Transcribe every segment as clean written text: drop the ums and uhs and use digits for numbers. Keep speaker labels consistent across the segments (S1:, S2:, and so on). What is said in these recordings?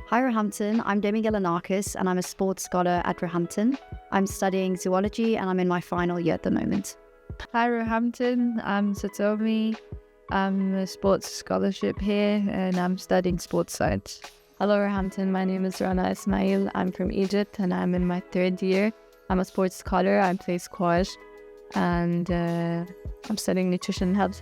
S1: Hi Roehampton, I'm Demi and I'm a sports scholar at Roehampton. I'm studying zoology and I'm in my final year at the moment.
S2: Hi Roehampton, I'm Satomi. I'm a sports scholarship here and I'm studying sports science.
S3: Hello Roehampton, my name is Rana. I'm from Egypt and I'm in my third year. I'm a sports scholar, I play squash and I'm studying nutrition and health.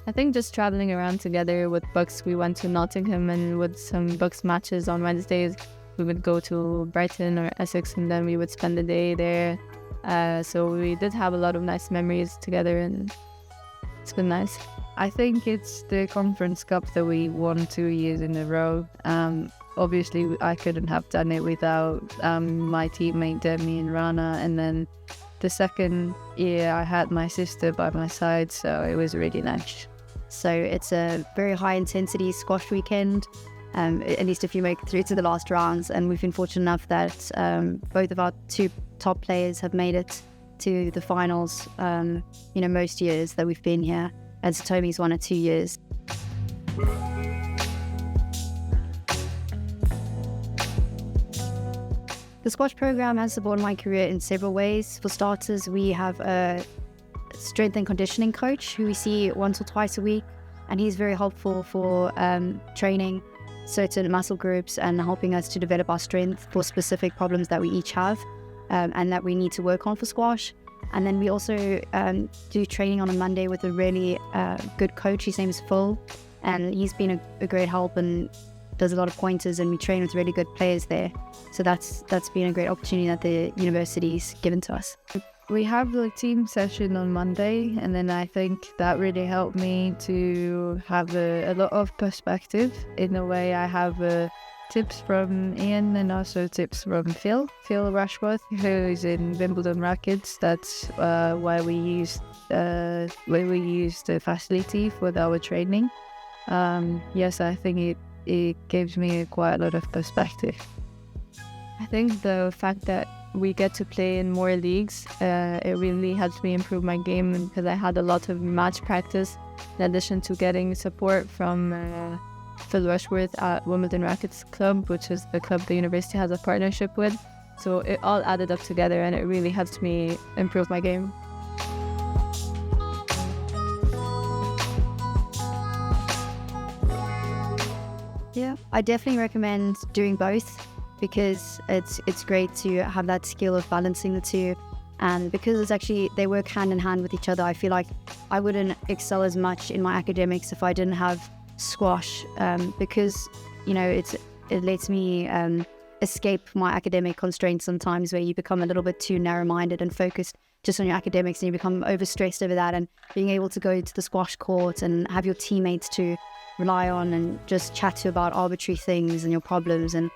S3: I think just traveling around together with books. We went to Nottingham and with some books matches on Wednesdays, we would go to Brighton or Essex and then we would spend the day there. So we did have a lot of nice memories together and it's been nice.
S2: I think it's the Conference Cup that we won 2 years in a row. Obviously, I couldn't have done it without my teammate Demi and Rana. And then the second year, I had my sister by my side, so it was really nice.
S1: So it's a very high intensity squash weekend, at least if you make it through to the last rounds. And we've been fortunate enough that both of our two top players have made it to the finals, most years that we've been here. And Satomi's won it 2 years. The squash program has supported my career in several ways. For starters, we have a strength and conditioning coach who we see once or twice a week, and he's very helpful for training certain muscle groups and helping us to develop our strength for specific problems that we each have and that we need to work on for squash. And then we also do training on a Monday with a really good coach. His name is Phil, and he's been a great help and does a lot of pointers, and we train with really good players there. So that's been a great opportunity that the university's given to us.
S2: We have the team session on Monday, and then I think that really helped me to have a lot of perspective. In a way, I have tips from Ian and also tips from Phil Rushworth, who is in Wimbledon Rackets. That's where we use the facility for our training. Yes, I think it gives me quite a lot of perspective.
S3: I think the fact that we get to play in more leagues, it really helps me improve my game because I had a lot of match practice in addition to getting support from Phil Rushworth at Wimbledon Rackets Club, which is the club the university has a partnership with. So it all added up together and it really helps me improve my game.
S1: Yeah, I definitely recommend doing both because it's great to have that skill of balancing the two. And because they work hand in hand with each other, I feel like I wouldn't excel as much in my academics if I didn't have squash, because it lets me escape my academic constraints sometimes, where you become a little bit too narrow-minded and focused just on your academics and you become overstressed over that. And being able to go to the squash court and have your teammates to rely on and just chat to about arbitrary things and your problems, and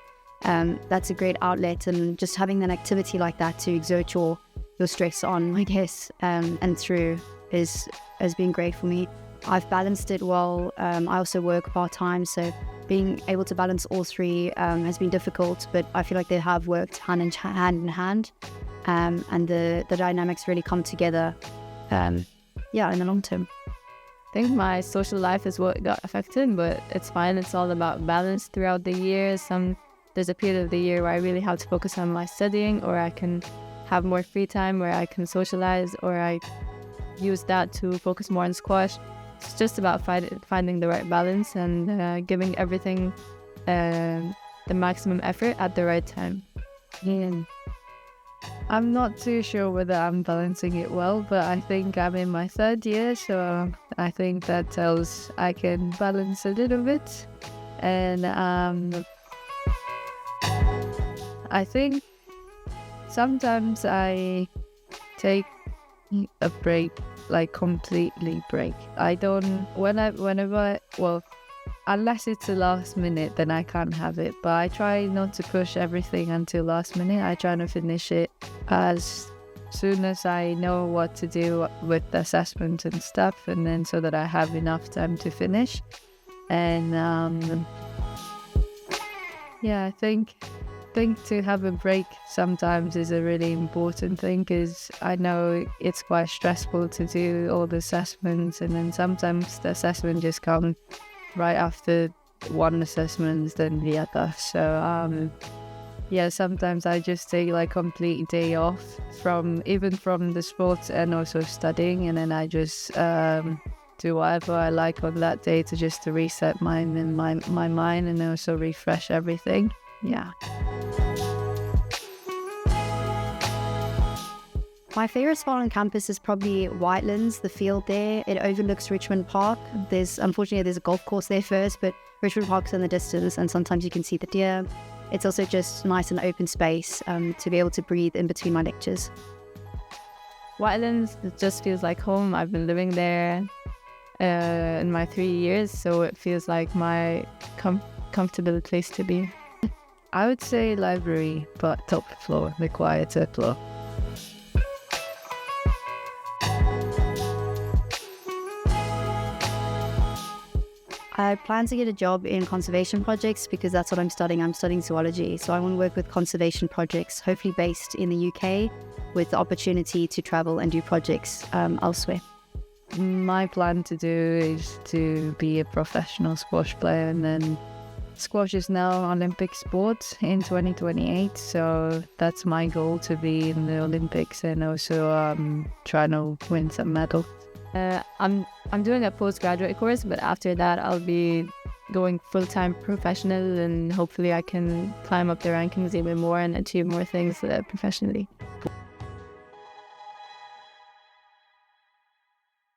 S1: that's a great outlet. And just having an activity like that to exert your stress on, I guess, and through has been great for me. I've balanced it well. I also work part-time, so being able to balance all three has been difficult, but I feel like they have worked hand in hand, and the dynamics really come together in the long term.
S3: I think my social life is what got affected, but it's fine. It's all about balance throughout the year. There's a period of the year where I really have to focus on my studying, or I can have more free time where I can socialize, or I use that to focus more on squash. It's just about finding the right balance and giving everything the maximum effort at the right time.
S2: Yeah. I'm not too sure whether I'm balancing it well, but I think I'm in my third year, so I think that tells I can balance a little bit. And I think sometimes I take a break, like completely break. Unless it's the last minute, then I can't have it. But I try not to push everything until last minute. I try to finish it as soon as I know what to do with the assessment and stuff, and then so that I have enough time to finish. And I think think to have a break sometimes is a really important thing, because I know it's quite stressful to do all the assessments, and then sometimes the assessment just comes right after one assessment than the other. So yeah, sometimes I just take like complete day off from the sports and also studying, and then I just do whatever I like on that day to reset my mind and also refresh everything. Yeah.
S1: My favorite spot on campus is probably Whitelands, the field there. It overlooks Richmond Park. Unfortunately, there's a golf course there first, but Richmond Park's in the distance, and sometimes you can see the deer. It's also just nice and open space to be able to breathe in between my lectures.
S3: Whitelands, it just feels like home. I've been living there in my 3 years, so it feels like my comfortable place to be.
S2: I would say library, but top floor, the quieter floor.
S1: I plan to get a job in conservation projects because that's what I'm studying. I'm studying zoology, so I want to work with conservation projects, hopefully based in the UK, with the opportunity to travel and do projects elsewhere.
S2: My plan to do is to be a professional squash player, and then squash is now Olympic sport in 2028, so that's my goal, to be in the Olympics and also trying to win some medals.
S3: I'm doing a postgraduate course, but after that I'll be going full-time professional, and hopefully I can climb up the rankings even more and achieve more things professionally.